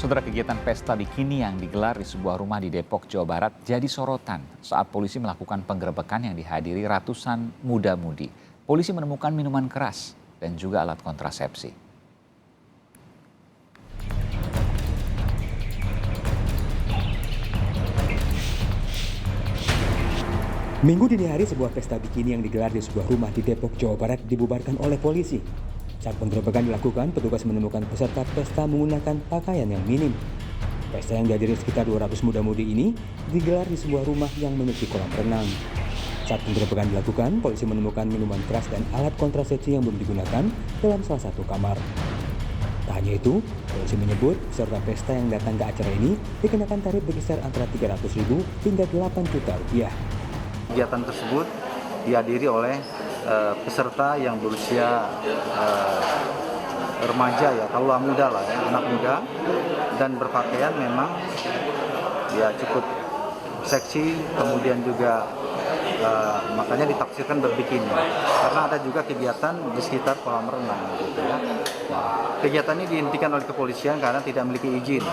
Saudara, kegiatan pesta bikini yang digelar di sebuah rumah di Depok, Jawa Barat jadi sorotan saat polisi melakukan penggerebekan yang dihadiri ratusan muda-mudi. Polisi menemukan minuman keras dan juga alat kontrasepsi. Minggu dini hari sebuah pesta bikini yang digelar di sebuah rumah di Depok, Jawa Barat dibubarkan oleh polisi. Saat penggerebekan dilakukan, petugas menemukan peserta pesta menggunakan pakaian yang minim. Pesta yang dihadiri sekitar 200 muda-mudi ini digelar di sebuah rumah yang memiliki kolam renang. Saat penggerebekan dilakukan, polisi menemukan minuman keras dan alat kontrasepsi yang belum digunakan dalam salah satu kamar. Tak hanya itu, polisi menyebut peserta pesta yang datang ke acara ini dikenakan tarif berkisar antara Rp300.000 hingga Rp8 juta. Kegiatan tersebut dihadiri oleh peserta yang berusia remaja ya, kaula muda lah ya, anak muda, dan berpakaian memang ya cukup seksi, kemudian juga makanya ditafsirkan berbikini karena ada juga kegiatan di sekitar kolam renang gitu ya. Kegiatan ini dihentikan oleh kepolisian karena tidak memiliki izin,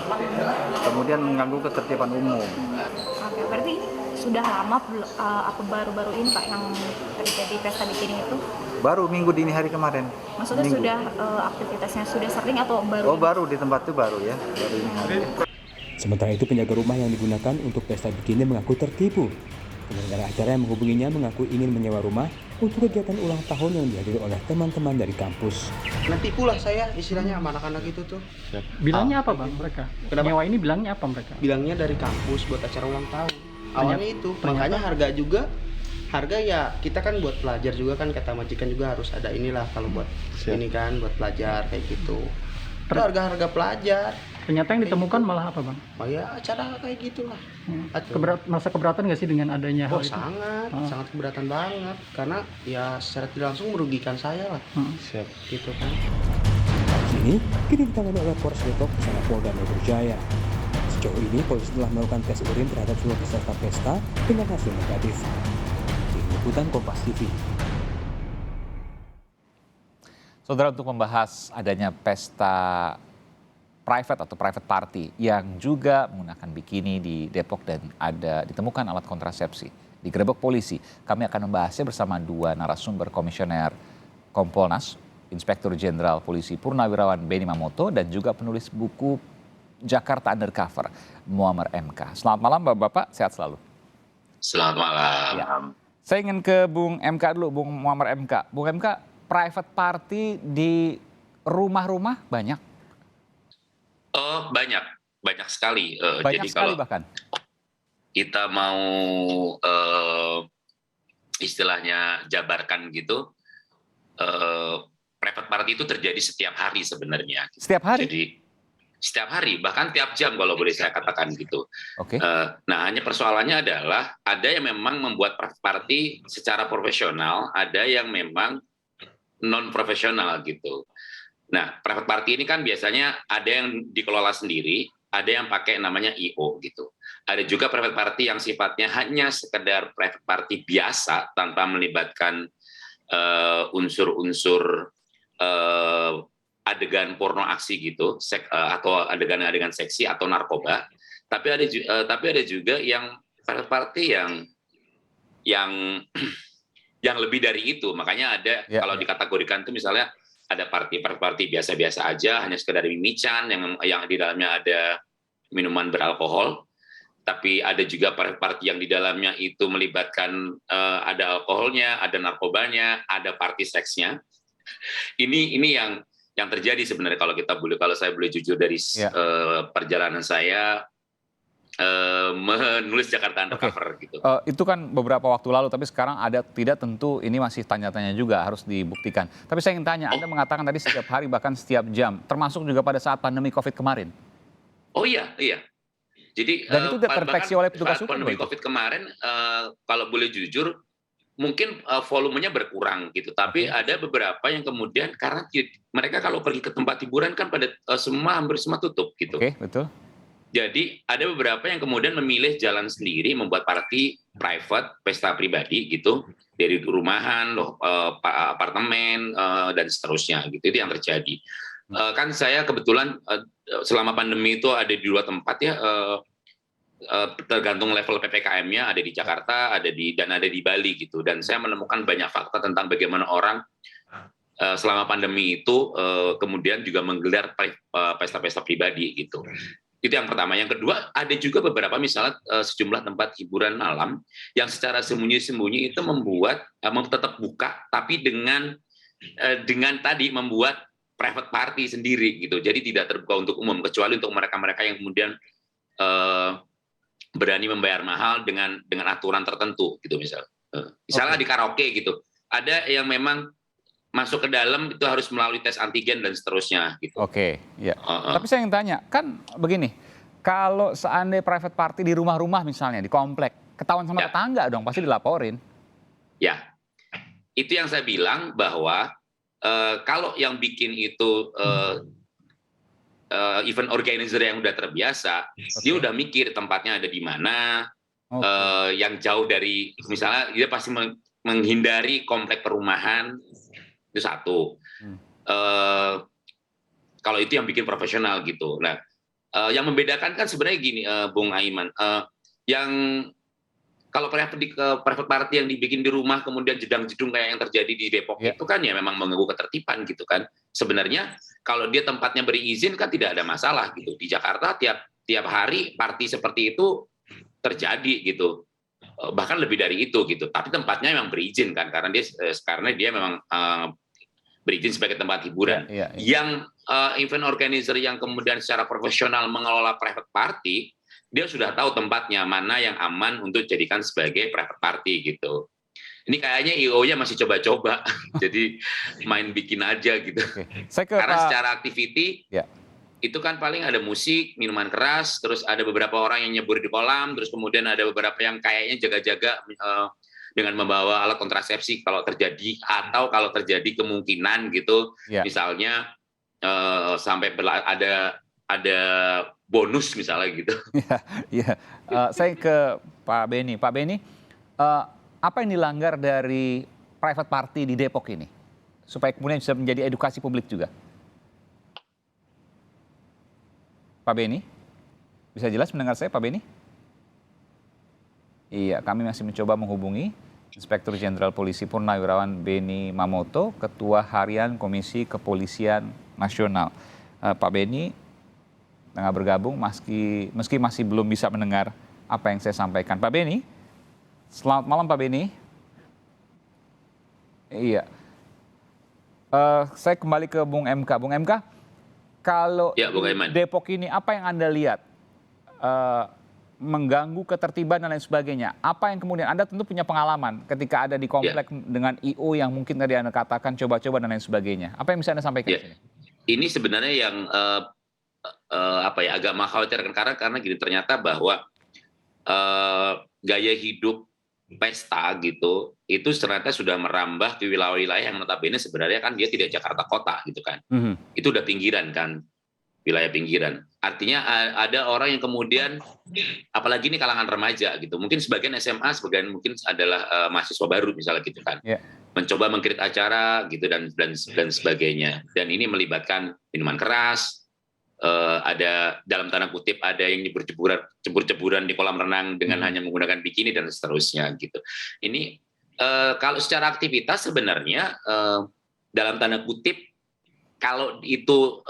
kemudian mengganggu ketertiban umum. Oke, berarti ini sudah lama apa baru-baru ini Pak yang terjadi pesta bikini itu? Baru minggu dini hari kemarin. Maksudnya minggu. Sudah aktivitasnya sudah sering atau baru? Oh baru di tempat itu baru ya, baru ini hari. Sementara itu penjaga rumah yang digunakan untuk pesta bikini mengaku tertipu. Penyelenggara acara yang menghubunginya mengaku ingin menyewa rumah untuk kegiatan ulang tahun yang dihadiri oleh teman-teman dari kampus. Nanti pula saya istilahnya sama anak-anak itu tuh. Bilangnya apa bang mereka? Kenapa? Nyewa ini bilangnya apa mereka? Bilangnya dari kampus buat acara ulang tahun. Awalnya itu, ternyata. makanya harga ya kita kan buat pelajar juga kan, kata majikan juga harus ada inilah kalau buat ini kan buat pelajar kayak gitu. Itu harga-harga pelajar. Ternyata yang ditemukan malah apa bang? Oh ya acara kayak gitulah. Masa keberatan nggak sih dengan adanya hal Oh itu? sangat keberatan banget karena ya secara tidak langsung merugikan saya lah. Gitu kan. Kasus ini kini ditangani oleh Polres Depok bersama Polda Metro Jaya. Sejauh ini polisi telah melakukan tes urin terhadap seluruh peserta pesta dengan hasil negatif. Tim Liputan Kompas TV. Saudara, untuk membahas adanya pesta private atau private party yang juga menggunakan bikini di Depok dan ada ditemukan alat kontrasepsi digerebek polisi, kami akan membahasnya bersama dua narasumber, Komisioner Kompolnas, Inspektur Jenderal Polisi Purnawirawan Benny Mamoto, dan juga penulis buku Jakarta Undercover, Muammar MK. Selamat malam Bapak-Bapak, sehat selalu. Selamat malam. Ya. Saya ingin ke Bung MK dulu, Bung Muammar MK. Bung MK, private party di rumah-rumah banyak? Banyak sekali. Banyak Jadi sekali kalau bahkan. kita mau istilahnya jabarkan gitu, private party itu terjadi setiap hari sebenarnya. Setiap hari? Jadi setiap hari, bahkan tiap jam kalau boleh saya katakan gitu. Oke. Nah, hanya persoalannya adalah ada yang memang membuat private party secara profesional, ada yang memang non profesional gitu. Nah, private party ini kan biasanya ada yang dikelola sendiri, ada yang pakai namanya IO gitu. Ada juga private party yang sifatnya hanya sekedar private party biasa tanpa melibatkan unsur-unsur adegan porno aksi gitu, atau adegan-adegan seksi atau narkoba. Tapi ada juga yang private party yang yang lebih dari itu. Makanya ada kalau dikategorikan itu misalnya ada party biasa-biasa aja, hanya sekedar mimican yang di dalamnya ada minuman beralkohol. Tapi ada juga party yang di dalamnya itu melibatkan ada alkoholnya, ada narkobanya, ada party seksnya. Ini yang terjadi sebenarnya kalau saya boleh jujur dari perjalanan saya menulis Jakarta Undercover gitu. Itu kan beberapa waktu lalu, tapi sekarang ada tidak, tentu ini masih tanya-tanya juga, harus dibuktikan. Tapi saya ingin tanya, Anda mengatakan tadi setiap hari bahkan setiap jam, termasuk juga pada saat pandemi COVID kemarin. Oh iya. Jadi dan itu terdeteksi oleh petugas hukum. Pandemi COVID kemarin, kalau boleh jujur, mungkin volumenya berkurang gitu. Tapi ada beberapa yang kemudian karena mereka kalau pergi ke tempat hiburan kan hampir semua tutup gitu. Oke, betul. Jadi ada beberapa yang kemudian memilih jalan sendiri, membuat party private, pesta pribadi gitu, dari rumahan, apartemen, dan seterusnya gitu. Itu yang terjadi. Kan saya kebetulan selama pandemi itu ada di 2 tempat ya, tergantung level PPKM-nya, ada di Jakarta, dan ada di Bali gitu. Dan saya menemukan banyak fakta tentang bagaimana orang selama pandemi itu kemudian juga menggelar pesta-pesta pribadi gitu. Itu yang pertama. Yang kedua, ada juga beberapa misalnya sejumlah tempat hiburan malam yang secara sembunyi-sembunyi itu tetap buka, tapi dengan tadi membuat private party sendiri gitu. Jadi tidak terbuka untuk umum, kecuali untuk mereka-mereka yang kemudian berani membayar mahal dengan aturan tertentu gitu misalnya di karaoke gitu. Ada yang memang masuk ke dalam itu harus melalui tes antigen dan seterusnya gitu. Oke, ya. Tapi saya ingin tanya, kan begini, kalau seandainya private party di rumah-rumah misalnya, di komplek, ketahuan sama tetangga dong, pasti dilaporin. Ya, itu yang saya bilang bahwa kalau yang bikin itu event organizer yang udah terbiasa, dia udah mikir tempatnya ada di mana, yang jauh dari, misalnya dia pasti menghindari komplek perumahan, itu satu. Kalau itu yang bikin profesional gitu. Nah, yang membedakan kan sebenarnya gini, Bung Aiman, yang kalau private party yang dibikin di rumah kemudian jedang-jedung kayak yang terjadi di Depok itu kan ya memang mengganggu ketertiban gitu kan. Sebenarnya kalau dia tempatnya berizin kan tidak ada masalah gitu. Di Jakarta tiap hari party seperti itu terjadi gitu. Bahkan lebih dari itu gitu. Tapi tempatnya memang berizin kan karena dia memang berizin sebagai tempat hiburan. Yang event organizer yang kemudian secara profesional mengelola private party, dia sudah tahu tempatnya mana yang aman untuk dijadikan sebagai private party gitu. Ini kayaknya IO-nya masih coba-coba, jadi main bikin aja gitu. Karena secara activity itu kan paling ada musik, minuman keras, terus ada beberapa orang yang nyebur di kolam, terus kemudian ada beberapa yang kayaknya jaga-jaga dengan membawa alat kontrasepsi kalau terjadi, atau kalau terjadi kemungkinan gitu, misalnya sampai ada bonus misalnya gitu. Saya ke Pak Beni. Pak Beni, apa yang dilanggar dari private party di Depok ini? Supaya kemudian bisa menjadi edukasi publik juga. Pak Beni, bisa jelas mendengar saya Pak Beni? Iya, kami masih mencoba menghubungi Inspektur Jenderal Polisi Purnawirawan Beni Mamoto, Ketua Harian Komisi Kepolisian Nasional. Pak Beni tengah bergabung meski masih belum bisa mendengar apa yang saya sampaikan. Pak Beni, selamat malam Pak Beni. Iya. Saya kembali ke Bung MK. Bung MK, kalau Depok ini apa yang Anda lihat mengganggu ketertiban dan lain sebagainya? Apa yang kemudian Anda tentu punya pengalaman ketika ada di komplek dengan IO yang mungkin tadi Anda katakan coba-coba dan lain sebagainya. Apa yang bisa Anda sampaikan di sini? Ini sebenarnya yang agak mengkhawatirkan karena gini, ternyata bahwa gaya hidup pesta gitu itu ternyata sudah merambah ke wilayah-wilayah yang notabene sebenarnya kan dia tidak Jakarta kota gitu kan. Itu udah pinggiran kan, wilayah pinggiran. Artinya ada orang yang kemudian, apalagi ini kalangan remaja gitu, mungkin sebagian SMA, sebagian mungkin adalah mahasiswa baru misalnya gitu kan, mencoba mengkreat acara gitu dan sebagainya. Dan ini melibatkan minuman keras, ada dalam tanda kutip ada yang cebur-ceburan di kolam renang dengan hanya menggunakan bikini dan seterusnya gitu. Ini kalau secara aktivitas sebenarnya dalam tanda kutip kalau itu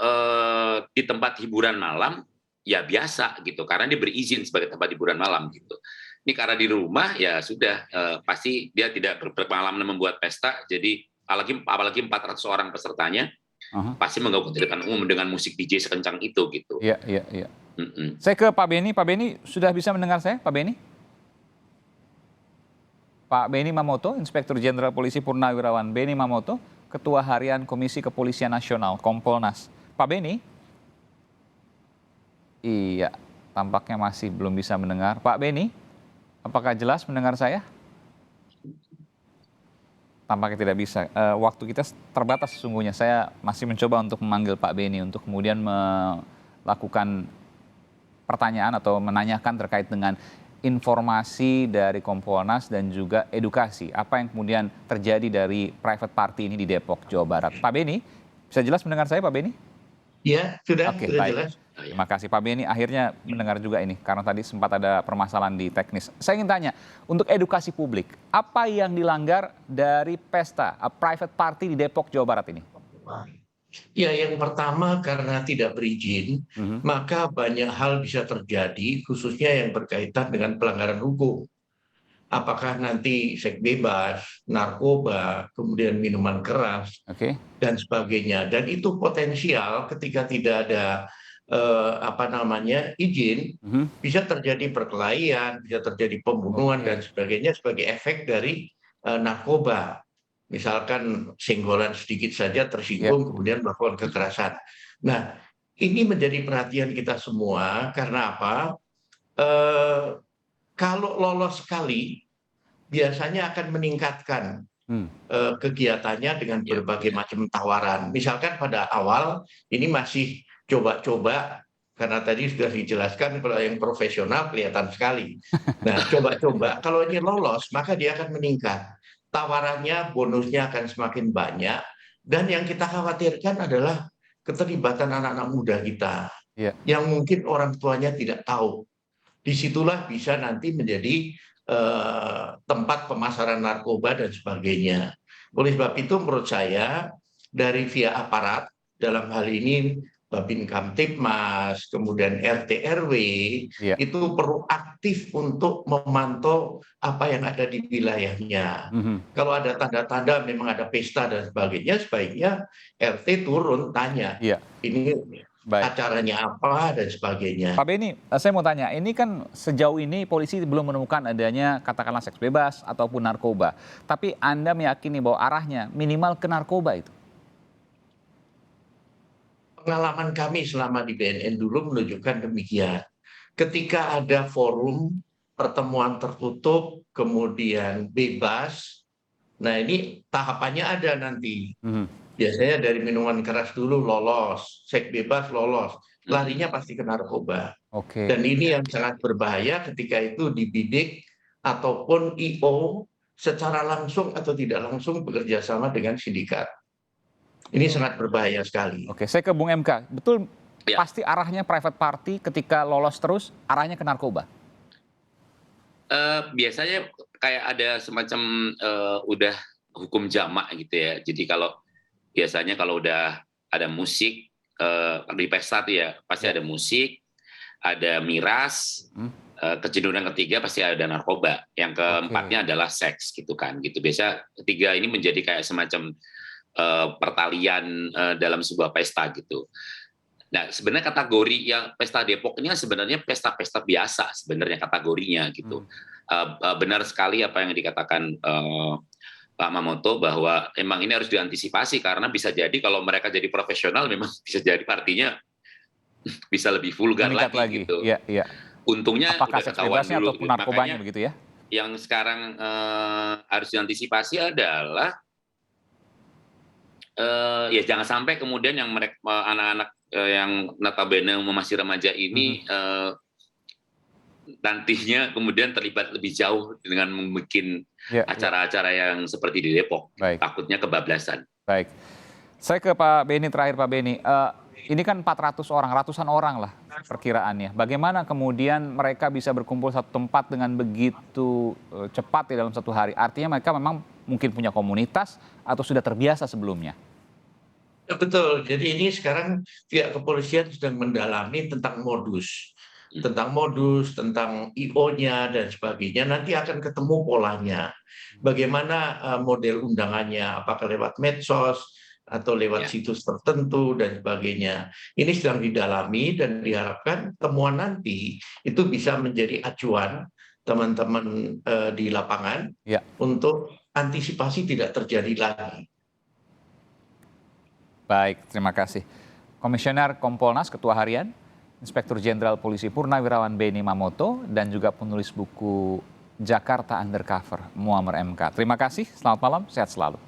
di tempat hiburan malam ya biasa gitu karena dia berizin sebagai tempat hiburan malam gitu. Ini karena di rumah ya sudah pasti dia tidak berpengalaman membuat pesta, jadi apalagi 400 orang pesertanya. Pasti mengganggu ketertiban umum dengan musik DJ sekencang itu gitu. Iya. Saya ke Pak Beni. Pak Beni sudah bisa mendengar saya, Pak Beni? Pak Beni Mamoto, Inspektur Jenderal Polisi Purnawirawan Beni Mamoto, Ketua Harian Komisi Kepolisian Nasional Kompolnas. Pak Beni? Iya, tampaknya masih belum bisa mendengar. Pak Beni, apakah jelas mendengar saya? Tampaknya tidak bisa. Waktu kita terbatas sesungguhnya. Saya masih mencoba untuk memanggil Pak Beni untuk kemudian melakukan pertanyaan atau menanyakan terkait dengan informasi dari Kompolnas dan juga edukasi. Apa yang kemudian terjadi dari private party ini di Depok, Jawa Barat. Pak Beni, bisa jelas mendengar saya Pak Beni? Ya, sudah Oke, sudah baik. jelas. Terima kasih Pak Beni. Akhirnya mendengar juga ini, karena tadi sempat ada permasalahan di teknis. Saya ingin tanya, untuk edukasi publik, apa yang dilanggar dari pesta private party di Depok, Jawa Barat ini? Ya, yang pertama karena tidak berizin, maka banyak hal bisa terjadi, khususnya yang berkaitan dengan pelanggaran hukum. Apakah nanti seks bebas, narkoba, kemudian minuman keras, Oke, dan sebagainya. Dan itu potensial ketika tidak ada izin, bisa terjadi perkelahian, bisa terjadi pembunuhan Oke. dan sebagainya sebagai efek dari narkoba. Misalkan senggolan sedikit saja tersinggung, kemudian melakukan kekerasan. Nah, ini menjadi perhatian kita semua karena apa? Kalau lolos sekali, biasanya akan meningkatkan kegiatannya dengan berbagai macam tawaran. Misalkan pada awal ini masih coba-coba, karena tadi sudah dijelaskan kalau yang profesional kelihatan sekali. Nah, coba-coba, kalau ini lolos, maka dia akan meningkat. Tawarannya, bonusnya akan semakin banyak. Dan yang kita khawatirkan adalah keterlibatan anak-anak muda kita, yang mungkin orang tuanya tidak tahu. Disitulah bisa nanti menjadi tempat pemasaran narkoba dan sebagainya. Oleh sebab itu menurut saya dari via aparat, dalam hal ini Babin Kamtibmas, kemudian RT RW, itu perlu aktif untuk memantau apa yang ada di wilayahnya. Kalau ada tanda-tanda memang ada pesta dan sebagainya, sebaiknya RT turun tanya, ini acaranya apa dan sebagainya. Pak Beni, saya mau tanya, ini kan sejauh ini polisi belum menemukan adanya katakanlah seks bebas ataupun narkoba. Tapi Anda meyakini bahwa arahnya minimal ke narkoba itu? Pengalaman kami selama di BNN dulu menunjukkan demikian. Ketika ada forum pertemuan tertutup, kemudian bebas, nah ini tahapannya ada nanti. Biasanya dari minuman keras dulu lolos, seks bebas lolos, larinya pasti ke narkoba. Dan ini yang sangat berbahaya ketika itu dibidik ataupun IO secara langsung atau tidak langsung bekerja sama dengan sindikat. Ini sangat berbahaya sekali. Oke, saya ke Bung MK. Betul pasti arahnya private party ketika lolos terus arahnya ke narkoba? Biasanya kayak ada semacam udah hukum jamak gitu ya. Jadi biasanya kalau udah ada musik di pesta tuh ya pasti ada musik, ada miras, kecenderungan ketiga pasti ada narkoba, yang keempatnya adalah seks gitu kan. Gitu biasa ketiga ini menjadi kayak semacam pertalian dalam sebuah pesta gitu. Nah, sebenarnya kategori yang pesta Depok ini sebenarnya pesta-pesta biasa sebenarnya kategorinya gitu. Benar sekali apa yang dikatakan Pak Mamoto bahwa emang ini harus diantisipasi karena bisa jadi kalau mereka jadi profesional memang bisa jadi partinya bisa lebih vulgar lagi gitu. Iya. Untungnya apakah udah seks ketahuan bebasnya dulu. ataupun narkobanya begitu ya? Yang sekarang harus diantisipasi adalah ya jangan sampai kemudian yang mereka anak-anak yang notabene masih remaja ini nantinya kemudian terlibat lebih jauh dengan membuat acara-acara yang seperti di Depok. Takutnya kebablasan. Baik. Saya ke Pak Beni terakhir, Pak Beni. Ini kan 400 orang, ratusan orang lah perkiraannya. Bagaimana kemudian mereka bisa berkumpul satu tempat dengan begitu cepat dalam satu hari? Artinya mereka memang mungkin punya komunitas atau sudah terbiasa sebelumnya? Betul. Jadi ini sekarang pihak kepolisian sedang mendalami tentang modus, tentang IO-nya dan sebagainya. Nanti akan ketemu polanya. Bagaimana model undangannya, apakah lewat medsos atau lewat situs tertentu dan sebagainya. Ini sedang didalami dan diharapkan temuan nanti itu bisa menjadi acuan teman-teman di lapangan untuk antisipasi tidak terjadi lagi. Baik, terima kasih. Komisioner Kompolnas, Ketua Harian, Inspektur Jenderal Polisi Purnawirawan Beni Mamoto, dan juga penulis buku Jakarta Undercover, Muammar MK. Terima kasih, selamat malam, sehat selalu.